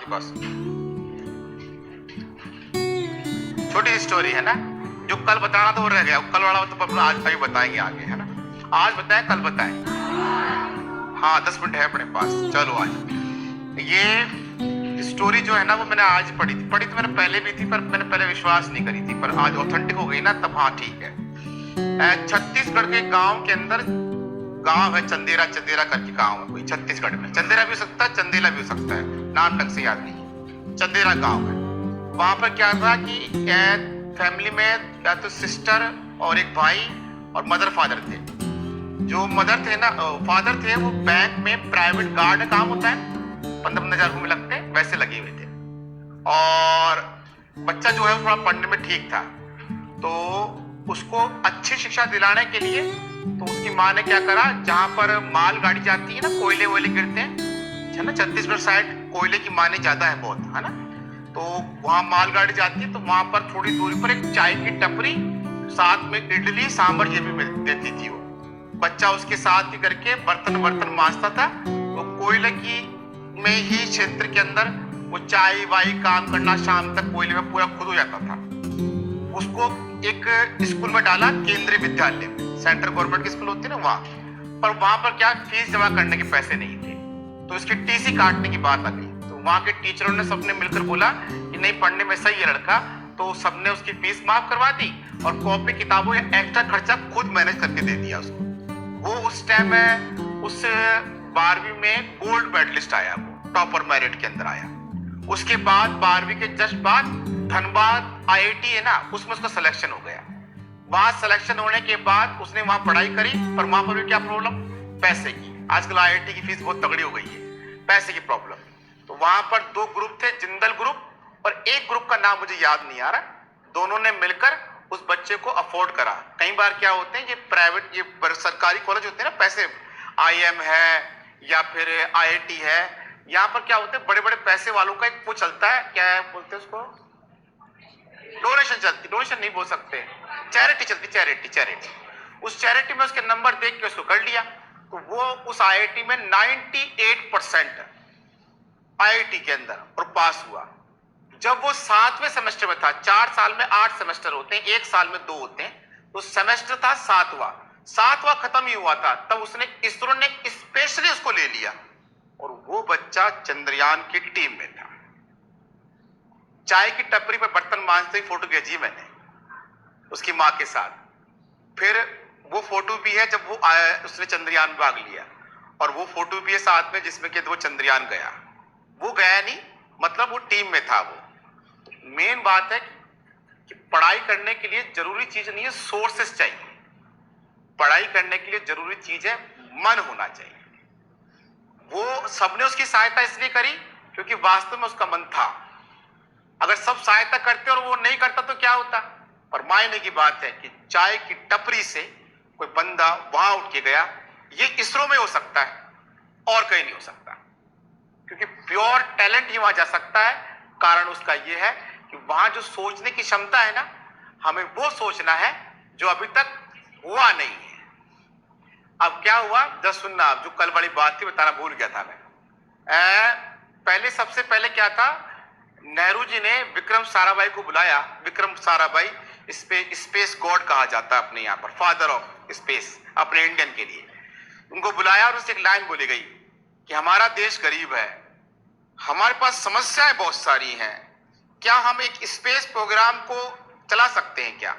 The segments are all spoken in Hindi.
आपके पास? छोटी स्टोरी है ना, जो कल बताना तो वो रह गया, कल वाला तो अपना आज अभी बताएंगे आगे, है ना? आज बताएं कल बताएं? हाँ 10 मिनट है अपने पास, चलो आज ये स्टोरी जो है ना वो मैंने आज पढ़ी तो मैंने पहले भी थी, पर मैंने पहले विश्वास नहीं करी थी, पर आज ऑथेंटिक हो गई ना, तब हाँ ठीक है। छत्तीसगढ़ के गांव के अंदर गांव है चंदेरा, चंदेरा करके गांव है कोई छत्तीसगढ़ में, चंदेरा भी हो सकता है चंदेला भी हो सकता है, नाम ढंग से याद नहीं, चंदेरा गांव है। वहां पर क्या था कि फैमिली में या तो सिस्टर और एक भाई और मदर फादर थे। जो मदर थे ना, फादर थे, वो बैंक में प्राइवेट गार्ड काम होता है, 15,000 रुपए लगते हैं, वैसे लगे हुए थे। और बच्चा जो है थोड़ा पढ़ने में ठीक था, तो उसको अच्छी शिक्षा दिलाने के लिए तो उसकी माँ ने क्या करा, जहां पर माल गाड़ी जाती है ना, कोयले वोयले गिरते हैं, है ना, छत्तीसगढ़ साइड कोयले की माने ज्यादा है बहुत, है ना, तो वहां माल गाड़ी जाती है, तो वहां पर थोड़ी दूरी पर एक चाय की टपरी, साथ में इडली सांभर ये भी मिल देती थी। वो बच्चा उसके साथ ही करके बर्तन बर्तन मांजता था, वो कोयले की में ही क्षेत्र के अंदर वो चाय वाई काम करना, शाम तक कोयले में पूरा खुद हो जाता था। उसको एक स्कूल में डाला, केंद्रीय विद्यालय में, सेंट्रल गवर्नमेंट की स्कूल होती है ना वहां, पर वहां पर क्या फीस जमा करने के पैसे नहीं थे, तो इसकी टीसी काटने की बात आ गई। तो वहां के टीचरों ने सबने मिलकर बोला कि नहीं पढ़ने में सही है लड़का, तो सबने उसकी फीस माफ करवा दी और कॉपी किताबों या एक्स्ट्रा खर्चा खुद मैनेज करके दे दिया उसको। वो उस टाइम में उस 12वीं में गोल्ड मेडलिस्ट आया, वो टॉपर मेरिट के अंदर आया। उसके बाद 12वीं के जस्ट बाद धनबाद आईआईटी है ना, उसमें उसका सिलेक्शन हो गया। वहां सिलेक्शन होने के बाद उसने वहां पढ़ाई करी, पर वहां पर भी क्या प्रॉब्लम, पैसे की। आजकल आईआईटी की फीस बहुत तगड़ी हो गई है, पैसे की प्रॉब्लम। तो वहां पर 2 ग्रुप थे, जिंदल ग्रुप और एक ग्रुप का नाम मुझे याद नहीं आ रहा, दोनों ने मिलकर उस बच्चे को अफोर्ड करा। कई बार क्या होते हैं, ये प्राइवेट, ये सरकारी कॉलेज होते हैं ना, पैसे, आईएम है या फिर आईआईटी है, यहाँ पर क्या होते हैं, बड़े बड़े पैसे वालों का एक वो चलता है, क्या बोलते हैं उसको, डोनेशन चलती, डोनेशन नहीं बोल सकते, चैरिटी चलती, चैरिटी। उस चैरिटी में उसके नंबर देख के उसको कर लिया, तो वो उस आईआईटी में 98% आईआईटी के अंदर और पास हुआ। जब वो 7वें सेमेस्टर में था, 4 साल में 8 सेमेस्टर होते हैं, 1 साल में 2 होते हैं, तो सेमेस्टर था 7वां खत्म ही हुआ था, तब उसने इसरो ने स्पेशली उसको ले लिया, और वो बच्चा चंद्रयान की टीम में था। चाय की टपरी पर बर्तन मांजते ही फोटो भेजी मैंने उसकी माँ के साथ। फिर वो फोटो भी है जब वो आया, उसने चंद्रयान में भाग लिया, और वो फोटो भी है साथ में जिसमें कि वो चंद्रयान गया, वो गया नहीं, मतलब वो टीम में था। वो मेन बात है कि पढ़ाई करने के लिए जरूरी चीज नहीं है सोर्सेस चाहिए, पढ़ाई करने के लिए जरूरी चीज है मन होना चाहिए। वो सबने उसकी सहायता इसलिए करी क्योंकि वास्तव में उसका मन था। अगर सब सहायता करते और वो नहीं करता तो क्या होता, पर मायने की बात है कि चाय की टपरी से कोई बंदा वहां उठ के गया, ये इसरो में हो सकता है और कहीं नहीं हो सकता, क्योंकि प्योर टैलेंट ही वहां जा सकता है। कारण उसका यह है कि वहां जो सोचने की क्षमता है ना, हमें वो सोचना है जो अभी तक हुआ नहीं है। अब क्या हुआ जब सुनना, जो कल वाली बात थी बताना भूल गया था मैं। पहले सबसे पहले क्या था, नेहरू जी ने विक्रम साराभाई को बुलाया। विक्रम साराभाई स्पेस गॉड कहा जाता है अपने यहाँ पर, फादर ऑफ स्पेस अपने इंडियन के लिए। उनको बुलाया और उससे एक लाइन बोली गई कि हमारा देश गरीब है, हमारे पास समस्याएं बहुत सारी हैं, क्या हम एक स्पेस प्रोग्राम को चला सकते हैं क्या?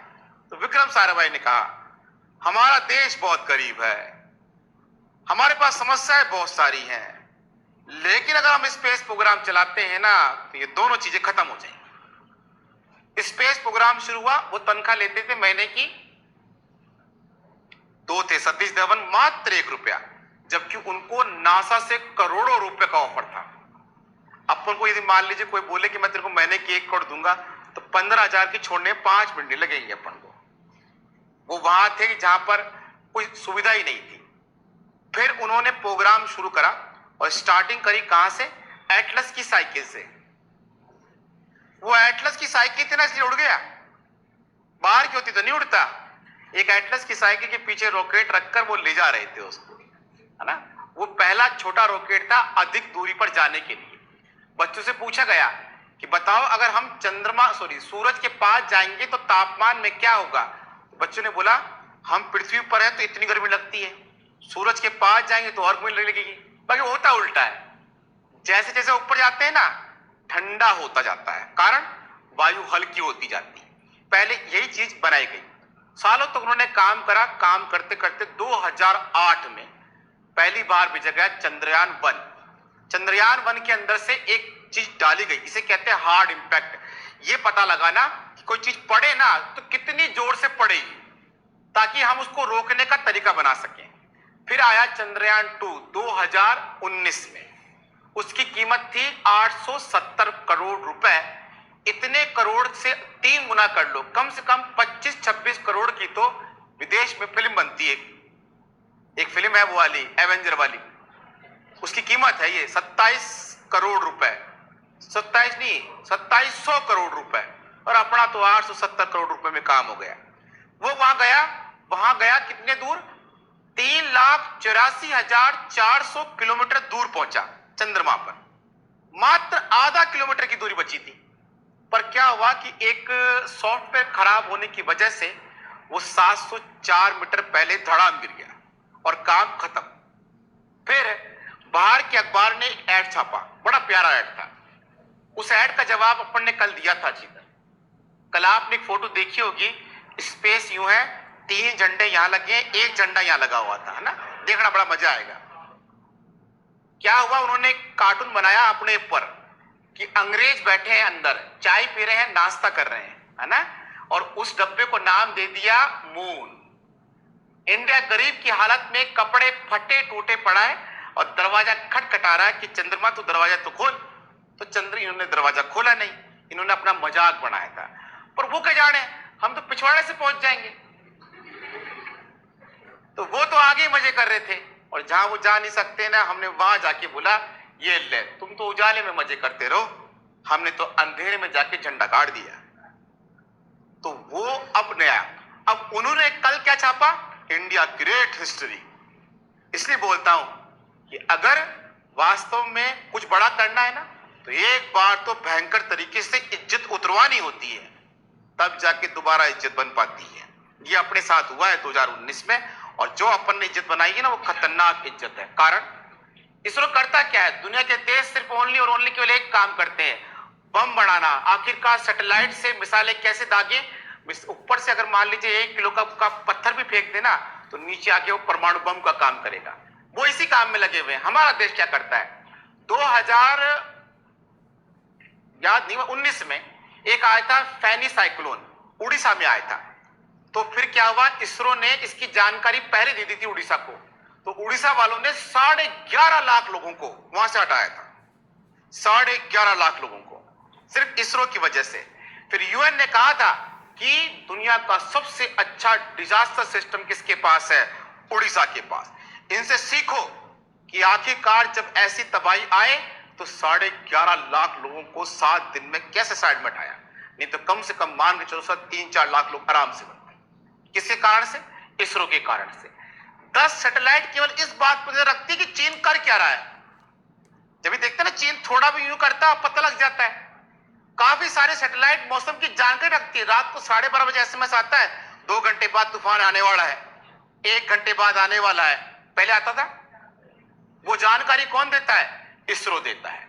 तो विक्रम साराभाई ने कहा हमारा देश बहुत गरीब है, हमारे पास समस्याएं बहुत सारी हैं, लेकिन अगर हम स्पेस प्रोग्राम चलाते हैं ना तो ये दोनों चीजें खत्म हो जाएंगी। स्पेस प्रोग्राम शुरू हुआ, वो तनख्वाह लेते थे महीने की 2 थे, सतीश धवन मात्र 1 रुपया, जबकि उनको नासा से करोड़ों रुपए का ऑफर था। अपन को यदि मान लीजिए कोई बोले कि मैं तेरे को महीने की 1 करोड़ दूंगा, तो 15,000 की छोड़ने 5 मिनट नहीं लगेंगे अपन को। वो वहां थे जहां पर कोई सुविधा ही नहीं थी। फिर उन्होंने प्रोग्राम शुरू करा और स्टार्टिंग करी कहां से, एटलस की साइकिल से। वो एटलस की साइकिल थी ना, इसलिए उड़ गया, बाहर की होती तो नहीं उड़ता। एक एटलस की साइकिल के पीछे रॉकेट रखकर वो ले जा रहे थे उसको, है ना। वो पहला छोटा रॉकेट था अधिक दूरी पर जाने के लिए। बच्चों से पूछा गया कि बताओ अगर हम सूरज के पास जाएंगे तो तापमान में क्या होगा। बच्चों ने बोला हम पृथ्वी पर है तो इतनी गर्मी लगती है, सूरज के पास जाएंगे तो और गर्मी लगेगी। बाकी होता उल्टा है, जैसे जैसे ऊपर जाते हैं ना ठंडा होता जाता है, कारण वायु हल्की होती जाती है। पहले यही चीज बनाई गई, सालों तक उन्होंने काम करा। काम करते करते 2008 में पहली बार भेजा गया चंद्रयान-1। चंद्रयान-1 के अंदर से एक चीज डाली गई, इसे कहते हैं हार्ड इंपैक्ट। ये पता लगाना कि कोई चीज पड़े ना तो कितनी जोर से पड़ेगी, ताकि हम उसको रोकने का तरीका बना सकें। फिर आया चंद्रयान-2 2019 में, उसकी कीमत थी 870 करोड़ रुपए। इतने करोड़ से 3 गुना कर लो, कम से कम 25-26 करोड़ की तो विदेश में फिल्म बनती है। एक फिल्म है वो वाली एवेंजर वाली, उसकी कीमत है ये 27 करोड़ रुपए, 27 नहीं 2700 करोड़ रुपए, और अपना तो 870 करोड़ रुपए में काम हो गया। वो वहां गया कितने दूर, 3,84,400 किलोमीटर दूर पहुंचा चंद्रमा पर। मात्र आधा किलोमीटर की दूरी बची थी। पर क्या हुआ कि एक सॉफ्टवेयर खराब होने की वजह से वो 704 मीटर पहले धड़ाम गिर गया और काम खत्म। फिर बाहर के अखबार ने एक ऐड छापा, बड़ा प्यारा ऐड था। उस ऐड का जवाब अपन ने कल दिया था जी। कल आपने एक फोटो देखी होगी, स्पेस यूं है, 3 झंडे यहां लगे, एक झंडा यहां लगा हुआ था, है ना। देखना बड़ा मजा आएगा। क्या हुआ, उन्होंने कार्टून बनाया अपने ऊपर कि अंग्रेज बैठे हैं अंदर, चाय पी रहे हैं, नाश्ता कर रहे हैं, है ना, और उस डब्बे को नाम दे दिया मून। इंडिया गरीब की हालत में कपड़े फटे टूटे पड़ा है और दरवाजा खटखटा रहा है कि चंद्रमा तो दरवाजा तो खोल। तो इन्होंने दरवाजा खोला नहीं, इन्होंने अपना मजाक बनाया था। पर वो क्या जाने, हम तो पिछवाड़े से पहुंच जाएंगे। तो वो तो आगे मजे कर रहे थे, और जहां वो जा नहीं सकते ना, हमने वहां जाके बोला ये ले, तुम तो उजाले में मजे करते रहो, हमने तो अंधेरे में जाके झंडा गाड़ दिया। तो वो अब नया, अब उन्होंने कल क्या छापा, इंडिया ग्रेट हिस्ट्री। इसलिए बोलता हूं कि अगर वास्तव में कुछ बड़ा करना है ना, तो एक बार तो भयंकर तरीके से इज्जत उतरवानी होती है, तब जाके दोबारा इज्जत बन पाती है। ये अपने साथ हुआ है 2019 में, और जो अपन ने इज्जत बनाई है ना, वो खतरनाक इज्जत है। कारण इसरो करता क्या है, दुनिया के देश सिर्फ ओनली और ओनली केवल एक काम करते हैं, बम बनाना। आखिरकार सैटेलाइट से मिसाइलें कैसे दागे, ऊपर से अगर मान लीजिए 1 किलो का पत्थर भी फेंक देना तो नीचे आके वो परमाणु बम का काम करेगा। वो इसी काम में लगे हुए हैं। हमारा देश क्या करता है, 2019 में एक आया था फैनी साइक्लोन, उड़ीसा में आया था। तो फिर क्या हुआ, इसरो ने इसकी जानकारी पहले दे दी थी उड़ीसा को, तो उड़ीसा वालों ने 11.5 लाख लोगों को वहां से हटाया था, 11.5 लाख लोगों को, सिर्फ इसरो की वजह से। फिर यूएन ने कहा था कि दुनिया का सबसे अच्छा डिजास्टर सिस्टम किसके पास है, उड़ीसा के पास। इनसे सीखो कि आखिरकार जब ऐसी तबाही आए तो 11.5 लाख लोगों को 7 दिन में कैसे साइड में हटाया, नहीं तो कम से कम मान के चलो 3-4 लाख लोग आराम से बनते। किसके कारण से, इसरो के कारण से। 10 सैटेलाइट केवल इस बात पर नजर रखती है कि चीन कर क्या रहा है। जब भी देखते हैं ना, चीन थोड़ा भी यूं करता है पता लग जाता है। काफी सारे सैटेलाइट मौसम की जानकारी रखती है। रात को 12:30 बजे एसएमएस आता है, 2 घंटे बाद तूफान आने वाला है, 1 घंटे बाद आने वाला है। पहले आता था, वो जानकारी कौन देता है, इसरो देता है।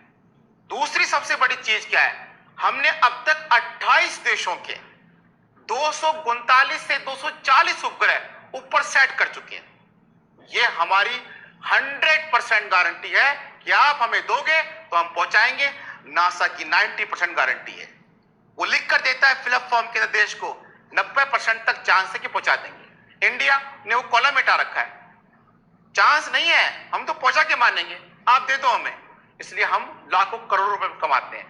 दूसरी सबसे बड़ी चीज क्या है, हमने अब तक 28 देशों के 239 से 240 उपग्रह ऊपर सेट कर चुके हैं। ये हमारी 100% गारंटी है कि आप हमें दोगे तो हम पहुंचाएंगे। नासा की 90% गारंटी है, वो लिख कर देता है फिलअप फॉर्म के देश को, 90% तक चांस है कि पहुंचा देंगे। इंडिया ने वो कॉलम मिटा रखा है, चांस नहीं है, हम तो पहुंचा के मानेंगे, आप दे दो हमें। इसलिए हम लाखों करोड़ों रुपए कमाते हैं।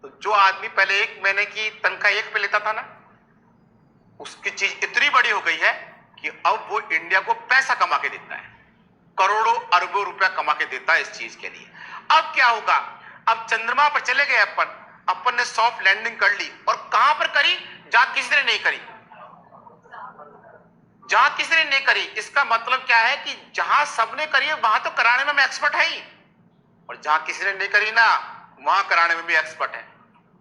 तो जो आदमी पहले 1 महीने की तनख्वाह 1 पे लेता था ना, उसकी चीज इतनी बड़ी हो गई है कि अब वो इंडिया को पैसा कमा के देता है, करोड़ों अरबों रुपया कमा के देता है इस चीज के लिए। अब क्या होगा, अब चंद्रमा पर चले गए अपन ने सॉफ्ट लैंडिंग कर ली, और कहां पर करी, जहां किसी ने नहीं करी, जहां किसी ने नहीं करी। इसका मतलब क्या है कि जहां सबने करी है वहां तो कराने में मैं एक्सपर्ट है ही, और जहां किसी ने नहीं करी ना, वहां कराने में भी एक्सपर्ट है।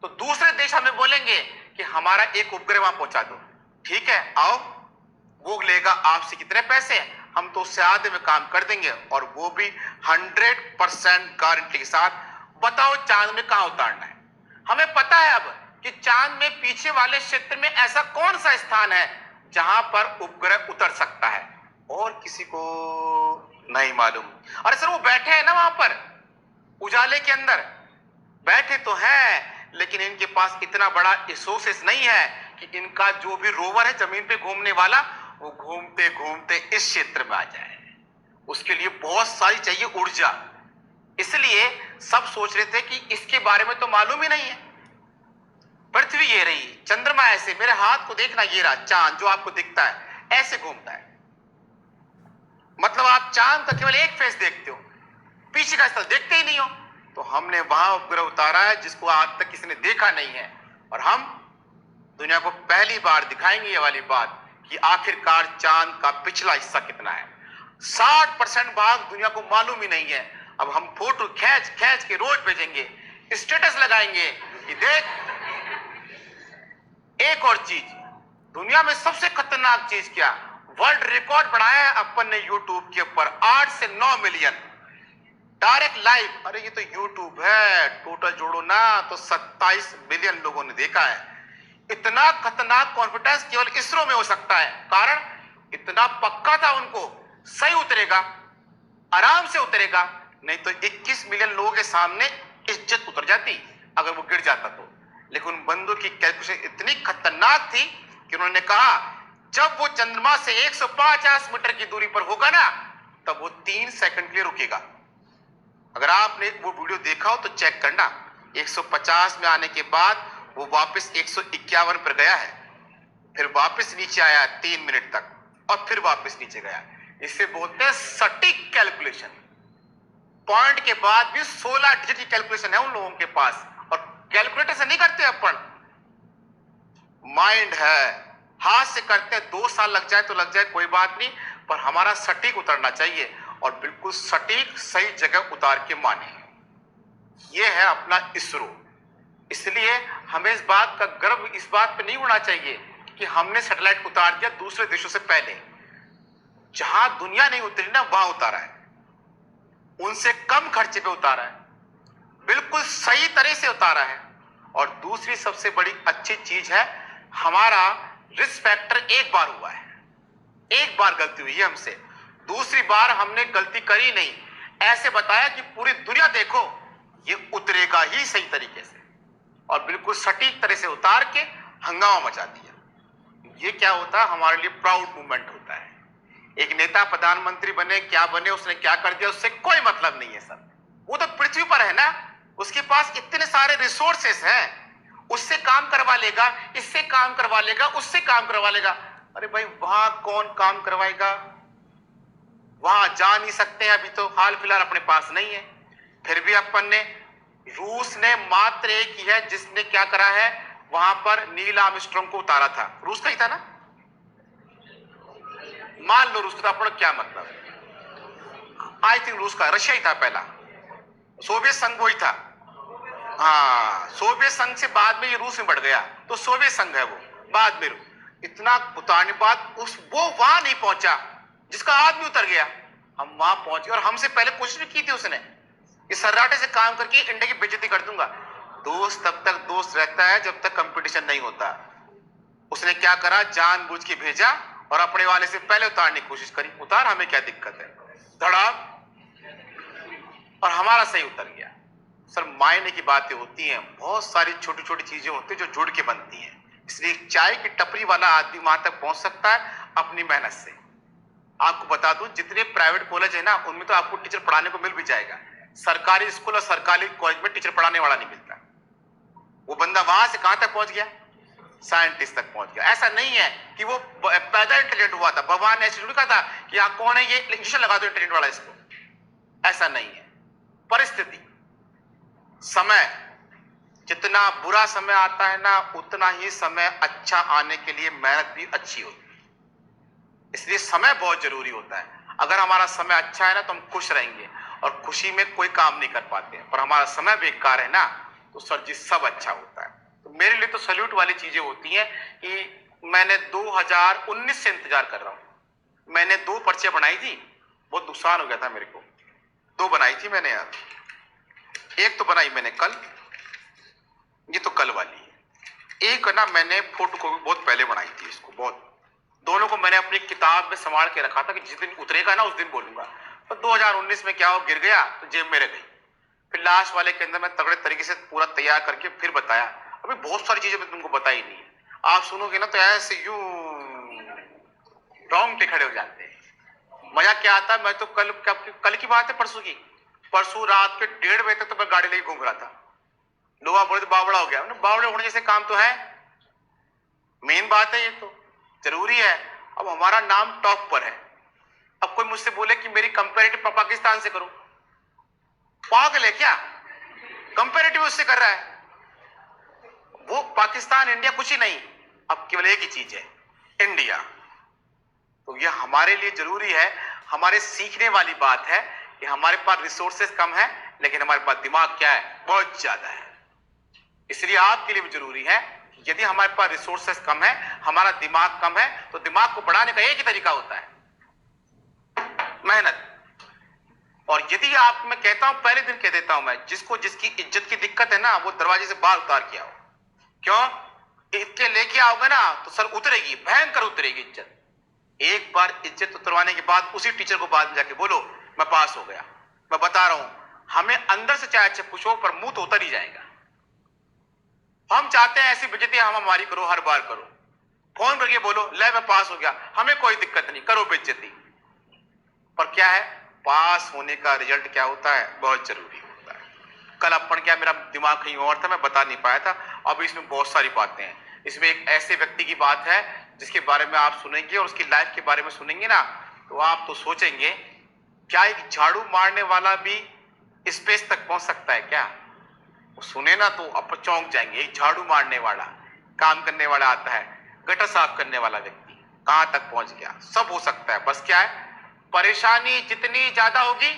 तो दूसरे देश हमें बोलेंगे कि हमारा एक उपग्रह वहां पहुंचा दो, ठीक है आओ, वो लेगा आपसे कितने पैसे, हम तो उससे आधे में काम कर देंगे, और वो भी 100% गारंटी के साथ। बताओ चांद में कहां उतारना है। हमें पता है अब कि चांद में पीछे वाले क्षेत्र में ऐसा कौन सा स्थान है जहां पर उपग्रह उतर सकता है, और किसी को नहीं मालूम। अरे सर वो बैठे हैं ना वहां पर उजाले के अंदर, बैठे तो हैं, लेकिन इनके पास इतना बड़ा रिसोर्सेस नहीं है कि इनका जो भी रोवर है जमीन पे घूमने वाला, वो घूमते घूमते इस क्षेत्र में आ जाए। उसके लिए बहुत सारी चाहिए ऊर्जा। इसलिए सब सोच रहे थे कि इसके बारे में तो मालूम ही नहीं है। पृथ्वी ये रही, चंद्रमा ऐसे, मेरे हाथ को देखना, ये रहा चांद जो आपको दिखता है, ऐसे घूमता है। मतलब आप चांद का केवल एक फेस देखते हो, पीछे का स्थल देखते ही नहीं हो। तो हमने वहां उपग्रह उतारा है जिसको आज तक किसी ने देखा नहीं है, और हम दुनिया को पहली बार दिखाएंगे ये वाली बात कि आखिरकार चांद का पिछला हिस्सा कितना है। 60% भाग दुनिया को मालूम ही नहीं है। अब हम फोटो खींच खींच के रोज भेजेंगे, स्टेटस लगाएंगे कि देख। एक और चीज, दुनिया में सबसे खतरनाक चीज क्या, वर्ल्ड रिकॉर्ड बनाया है अपन ने यूट्यूब के ऊपर 8 से 9 मिलियन डायरेक्ट लाइव। अरे ये तो यूट्यूब है, टोटल जोड़ो ना तो 27 मिलियन लोगों ने देखा है। इतना खतरनाक कॉन्फिडेंस केवल इसरो में हो सकता है, कारण इतना पक्का था उनको, सही उतरेगा, आराम से उतरेगा, नहीं तो 21 मिलियन लोगों के सामने इज्जत उतर जाती अगर वो गिर जाता तो। लेकिन उन बंदों की कैलकुलेशन इतनी खतरनाक थी कि उन्होंने कहा जब वो चंद्रमा से 150 मीटर की दूरी पर होगा ना, तब वो 3 सेकंड के लिए रुकेगा। अगर आपने वो वीडियो देखा हो तो चेक करना, 150 में आने के बाद वो वापस 151 पर गया है, फिर वापस नीचे आया 3 मिनट तक, और फिर वापस नीचे गया। इसे बोलते हैं सटीक कैलकुलेशन। पॉइंट के बाद भी 16 डिजिट की कैलकुलेशन है उन लोगों के पास, और कैलकुलेटर से नहीं करते अपन, माइंड है, हाथ से करते हैं। 2 साल लग जाए तो लग जाए, कोई बात नहीं, पर हमारा सटीक उतरना चाहिए, और बिल्कुल सटीक सही जगह उतार के माने। ये है अपना इसरो। इसलिए हमें इस बात का गर्व इस बात पे नहीं होना चाहिए कि हमने सैटेलाइट उतार दिया दूसरे देशों से पहले। जहां दुनिया नहीं उतरी ना, वहां उतारा है, उनसे कम खर्चे पे उतारा है, बिल्कुल सही तरह से उतारा है। और दूसरी सबसे बड़ी अच्छी चीज है, हमारा रिस्क फैक्टर एक बार हुआ है, एक बार गलती हुई है हमसे, दूसरी बार हमने गलती करी नहीं। ऐसे बताया कि पूरी दुनिया देखो ये उतरेगा ही सही तरीके से, और बिल्कुल सटीक तरह से उतार के हंगामा मचा दिया। ये क्या होता है, हमारे लिए प्राउड मूवमेंट होता है। एक नेता प्रधानमंत्री बने, क्या बने, उसने क्या कर दिया, उससे कोई मतलब नहीं है सर। वो तो पृथ्वी पर है ना, उसके पास इतने सारे रिसोर्सेस हैं, उससे काम करवा लेगा, इससे काम करवा लेगा, उससे काम करवा लेगा। अरे भाई वहां कौन काम करवाएगा, वहां जा नहीं सकते हैं, अभी तो हाल फिलहाल अपने पास नहीं है। फिर भी अपन ने, रूस ने मात्र एक ही है जिसने क्या करा है, वहां पर नील आर्मस्ट्रांग को उतारा था, रूस का ही था ना, मान लो रूस का, अपना क्या मतलब, आई थिंक रूस का, रशिया ही था पहला, सोवियत संघ वही था। हाँ, सोवियत संघ से बाद में ये रूस में बढ़ गया, तो सोवियत संघ है वो, बाद में इतना उतारने बाद उस वो वहां नहीं पहुंचा जिसका आदमी उतर गया, हम वहां पहुंच गए। और हमसे पहले कोशिश भी की थी उसने, इस सर्राटे से काम करके इंडिया की बेइज्जती कर दूंगा। दोस्त तब तक दोस्त रहता है जब तक कंपटीशन नहीं होता। उसने क्या करा, जानबूझ के भेजा और अपने वाले से पहले उतारने की कोशिश करी, उतार, हमें क्या दिक्कत है, धड़ाम, और हमारा सही उतर गया। सर मायने की बातें होती हैं, बहुत सारी छोटी छोटी चीजें होती हैं जो जुड़ के बनती हैं। इसलिए चाय की टपरी वाला आदमी वहां तक पहुंच सकता है अपनी मेहनत से। आपको बता दूं, जितने प्राइवेट कॉलेज है ना, उनमें तो आपको टीचर पढ़ाने को मिल भी जाएगा, सरकारी स्कूल और सरकारी कॉलेज में टीचर पढ़ाने वाला नहीं मिलता। वो बंदा वहां से कहां तक पहुंच गया, साइंटिस्ट तक पहुंच गया। ऐसा नहीं है कि वो पैदा इंटेलिजेंट हुआ था, भगवान ने ऐसे लिखा था कि यहाँ कौन है, ये इंजेक्शन लगा दो इंटेलिजेंट वाला इसको, ऐसा नहीं है। परिस्थिति, समय, जितना बुरा समय आता है ना, उतना ही समय अच्छा आने के लिए मेहनत भी अच्छी होती है। इसलिए समय बहुत जरूरी होता है। अगर हमारा समय अच्छा है ना तो हम खुश रहेंगे, और खुशी में कोई काम नहीं कर पाते हैं, पर हमारा समय बेकार है ना, तो सर जी सब अच्छा होता है। तो मेरे लिए तो सल्यूट वाली चीजें होती हैं कि मैंने 2019 से इंतजार कर रहा हूं। मैंने 2 पर्चियां बनाई थी, बहुत नुकसान हो गया था मेरे को। 2 बनाई थी मैंने यार, एक तो बनाई मैंने कल, ये तो कल वाली है। एक ना मैंने फोटो कॉपी बहुत पहले बनाई थी इसको, बहुत, दोनों को मैंने अपनी किताब में संभाल के रखा था कि जिस दिन उतरेगा ना उस दिन बोलूंगा। तो 2019 में क्या हो, गिर गया तो जेब में रह गई। फिर लास्ट वाले के अंदर मैं तगड़े तरीके से पूरा तैयार करके फिर बताया। अभी बहुत सारी चीजें मैं तुमको बताई नहीं है, आप सुनोगे ना तो ऐसे यूं रोंगटे खड़े हो जाते हैं। मजा क्या आता है, मैं तो कल की बात है, परसों रात के 1:30 बजे तक तो मैं गाड़ी लेके घूम रहा था। लोग आप बोले तो बावड़ा हो गया, बावड़े होने जैसे काम तो है, मेन बात है, ये तो जरूरी है। अब हमारा नाम टॉप पर है। अब कोई मुझसे बोले कि मेरी कंपैरेटिव पाकिस्तान से करो, पागल है क्या? कंपैरेटिव उससे कर रहा है वो। पाकिस्तान इंडिया कुछ ही नहीं, अब केवल एक ही चीज है, इंडिया। तो ये हमारे लिए जरूरी है। हमारे सीखने वाली बात है कि हमारे पास रिसोर्सेस कम है, लेकिन हमारे पास दिमाग क्या है, बहुत ज्यादा है। इसलिए आपके लिए भी जरूरी है, यदि हमारे पास रिसोर्सेस कम है, हमारा दिमाग कम है, तो दिमाग को बढ़ाने का एक ही तरीका होता है, मेहनत। और यदि आप, मैं कहता हूं, पहले दिन कह देता हूं मैं, जिसको जिसकी इज्जत की दिक्कत है ना, वो दरवाजे से बाहर उतार के आओ। क्यों? इतने लेके आओगे ना तो सर उतरेगी, भयंकर उतरेगी इज्जत। एक बार इज्जत उतरवाने के बाद उसी टीचर को बाद में जाके बोलो मैं पास हो गया। मैं बता रहा हूं, हमें अंदर से चाहे अच्छा पूछो, पर मुंह तो उतर ही जाएगा। हम चाहते हैं ऐसी बेइज्जती हम हमारी करो, हर बार करो, फोन करके बोलो ले मैं पास हो गया, हमें कोई दिक्कत नहीं, करो बेइज्जती। पर क्या है, पास होने का रिजल्ट क्या होता है, बहुत जरूरी होता है। कल अपन क्या, मेरा दिमाग कहीं और था, मैं बता नहीं पाया था। अब इसमें बहुत सारी बातें हैं। इसमें एक ऐसे व्यक्ति की बात है जिसके बारे में आप सुनेंगे और उसकी लाइफ के बारे में सुनेंगे ना, तो आप तो सोचेंगे क्या एक झाड़ू मारने वाला भी स्पेस तक पहुंच सकता है क्या? सुने ना तो आप चौंक जाएंगे। एक झाड़ू मारने वाला, काम करने वाला आता है, गटर साफ करने वाला व्यक्ति कहां तक पहुंच गया। सब हो सकता है, बस क्या है, परेशानी जितनी ज्यादा होगी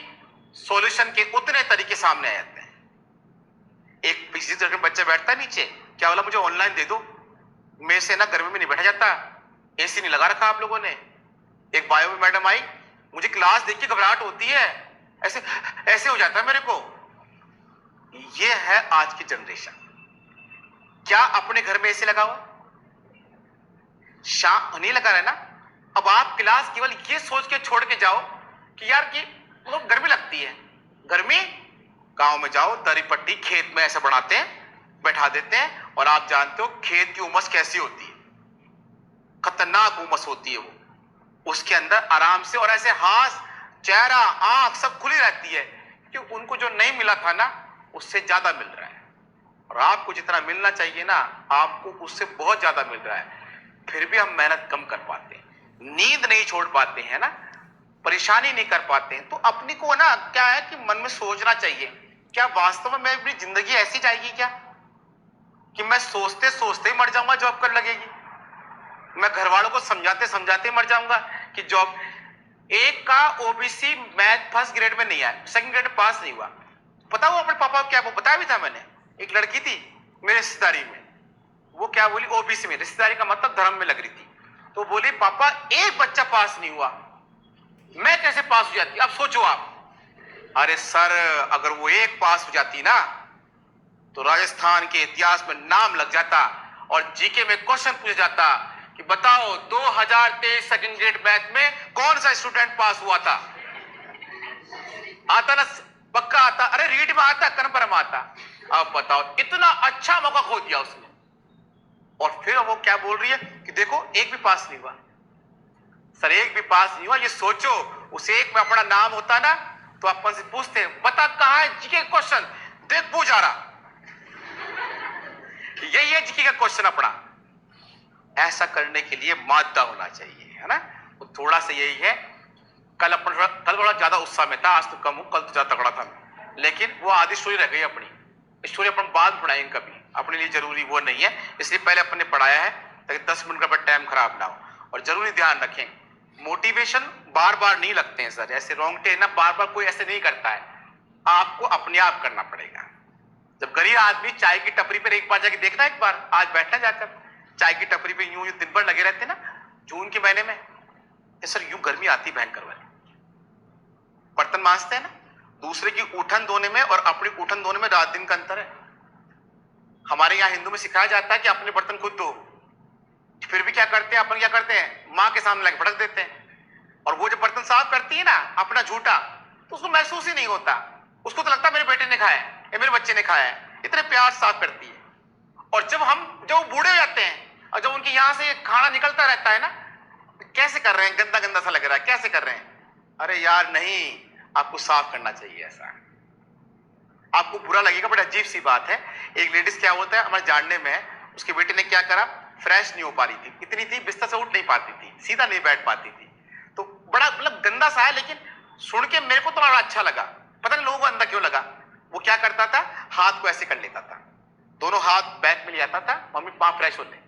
सॉल्यूशन के उतने तरीके सामने आ जाते हैं। एक पिछली तरफ बच्चा बैठता है नीचे, क्या बोला मुझे ऑनलाइन दे दो, मेरे से ना गर्मी में नहीं बैठा जाता, एसी नहीं लगा रखा आप लोगों ने। एक बायो में मैडम आई, मुझे क्लास देख के घबराहट होती है, ऐसे ऐसे हो जाता है मेरे को। ये है आज की जनरेशन। क्या अपने घर में एसी लगा हुआ? शाम नहीं लगा रहा है ना। अब आप क्लास केवल ये सोच के छोड़ के जाओ कि यार कि वो गर्मी लगती है, गर्मी, गांव में जाओ, दरी पट्टी खेत में ऐसे बनाते हैं, बैठा देते हैं, और आप जानते हो खेत की उमस कैसी होती है, खतरनाक उमस होती है वो। उसके अंदर आराम से, और ऐसे हाथ, चेहरा, आंख सब खुली रहती है, क्योंकि उनको जो नहीं मिला था ना उससे ज्यादा मिल रहा है। और आपको जितना मिलना चाहिए ना, आपको उससे बहुत ज्यादा मिल रहा है। फिर भी हम मेहनत कम कर पाते हैं, नींद नहीं छोड़ पाते हैं ना, परेशानी नहीं कर पाते हैं। तो अपनी को ना क्या है कि मन में सोचना चाहिए, क्या वास्तव में मेरी जिंदगी ऐसी जाएगी क्या कि मैं सोचते सोचते ही मर जाऊंगा, जॉब कर लगेगी। मैं घर वालों को समझाते समझाते मर जाऊंगा कि जॉब। एक का ओबीसी मैथ फर्स्ट ग्रेड में नहीं आया, सेकंड ग्रेड में पास नहीं हुआ। पता वो अपने पापा को क्या, वो बताया भी था मैंने। एक लड़की थी मेरे रिश्तेदारी में, वो क्या बोली, ओबीसी में, रिश्तेदारी का मतलब धर्म में लग रही थी, तो बोली पापा एक बच्चा पास नहीं हुआ, मैं कैसे पास हो जाती। अब सोचो आप, अरे सर अगर वो एक पास हो जाती ना तो राजस्थान के इतिहास में नाम लग जाता, और जीके में क्वेश्चन पूछा जाता कि बताओ 2023 सेकंड ग्रेड मैथ में कौन सा स्टूडेंट पास हुआ था। आता ना, पक्का आता, अरे रीड में आता, कन्फर्म आता। अब बताओ, इतना अच्छा मौका खो दिया उसने। और फिर वो क्या बोल रही है कि देखो एक भी पास नहीं हुआ। सर एक भी पास नहीं हुआ, ये सोचो, उस एक में अपना नाम होता ना तो अपन से पूछते बता कहां है जीके का क्वेश्चन, देख पूछ आ रहा, यही है जीके का क्वेश्चन अपना। ऐसा करने के लिए मादा होना चाहिए, है ना। तो थोड़ा सा यही है। कल थोड़ा ज्यादा उत्साह में था, आज तो कम हूं, कल तो ज्यादा तगड़ा था। लेकिन वो आधी स्टोरी रह गई अपनी, स्टोरी अपन बाद पढ़ाएंगे कभी, अपने लिए जरूरी वो नहीं है, इसलिए पहले अपन ने पढ़ाया है ताकि 10 मिनट का टाइम खराब ना हो। और जरूरी ध्यान रखें, मोटिवेशन बार बार नहीं लगते हैं सर, ऐसे रोंगटे ना बार बार कोई ऐसे नहीं करता है। आपको अपने आप करना पड़ेगा। जब गरीब आदमी चाय की टपरी पर एक बार जाके देखना, एक बार आज बैठना जाकर चाय की टपरी पे, यूं दिन भर लगे रहते ना जून के महीने में, सर यूं गर्मी आती भयंकर वाली। बर्तन मांजते हैं ना, दूसरे की उठन धोने में और अपनी उठन धोने में रात दिन का अंतर है। हमारे यहाँ हिंदू में सिखाया जाता है कि अपने बर्तन खुद धो, फिर भी क्या करते हैं अपन, क्या करते हैं, माँ के सामने लगे भड़क देते हैं। और वो जब बर्तन साफ करती है ना अपना झूठा, तो उसको महसूस ही नहीं होता, उसको तो लगता है मेरे बेटे ने खाया है या मेरे बच्चे ने खाया है, इतने प्यार साफ करती है। और जब बूढ़े हो जाते हैं और जब उनके यहां से खाना निकलता रहता है ना, कैसे कर रहे हैं, गंदा गंदा सा लग रहा है, कैसे कर रहे हैं, अरे यार नहीं, आपको साफ करना चाहिए। ऐसा आपको बुरा लगेगा, बड़ी अजीब सी बात है। एक लेडीज क्या होता है हमारे जानने में है, उसके बेटे ने क्या करा, फ्रेश नहीं हो पा रही थी, इतनी थी बिस्तर से उठ नहीं पाती थी, सीधा नहीं बैठ पाती थी, तो बड़ा मतलब गंदा सा है, लेकिन सुन के मेरे को तो बड़ा अच्छा लगा, पता नहीं लोगों को अंदर क्यों लगा। वो क्या करता था, हाथ को ऐसे कर लेता था, दोनों हाथ बैक में ले आता था, मम्मी पाँव फ्रेश होते,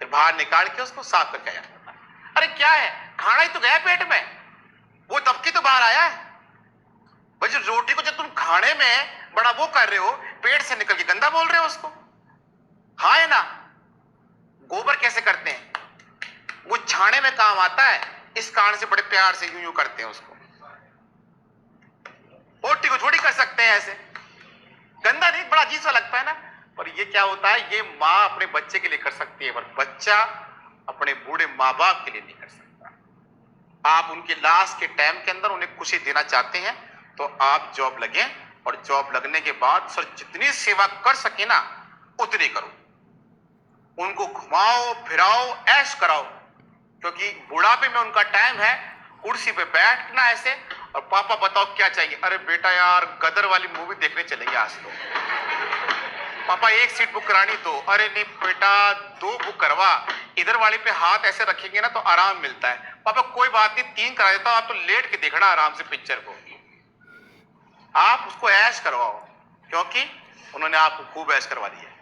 फिर बाहर निकाल के उसको साफ करके आ जाता था। अरे क्या है, खाना ही तो गया पेट में, वो दबके तो बाहर आया है। भाई जो रोटी को जब तुम खाने में बड़ा वो कर रहे हो, पेट से निकल के गंदा बोल रहे हो उसको, हाँ है ना। गोबर कैसे करते हैं, वो छाने में काम आता है, इस कारण से बड़े प्यार से यूं यूं करते हैं उसको। रोटी को थोड़ी कर सकते हैं ऐसे, गंदा नहीं, बड़ा अजीब सा लगता है ना। पर ये क्या होता है, ये माँ अपने बच्चे के लिए कर सकती है, पर बच्चा अपने बूढ़े माँ बाप के लिए नहीं कर सकता। आप उनके लास्ट के टाइम के अंदर उन्हें खुशी देना चाहते हैं तो आप जॉब लगे, और जॉब लगने के बाद सर जितनी सेवा कर सके ना उतनी करो, उनको घुमाओ फिराओ ऐश कराओ, क्योंकि बुढ़ापे में उनका टाइम है कुर्सी पे बैठना ऐसे, और पापा बताओ क्या चाहिए, अरे बेटा यार गदर वाली मूवी देखने चलेंगे आज तो, पापा एक सीट बुक करानी तो, अरे नहीं बेटा 2 बुक करवा, इधर वाली पे हाथ ऐसे रखेंगे ना तो आराम मिलता है, पापा कोई बात नहीं 3 करा देता हूं, आप तो लेट के देखना आराम से पिक्चर को। आप उसको ऐश करवाओ, क्योंकि उन्होंने आपको खूब ऐश करवा दी है।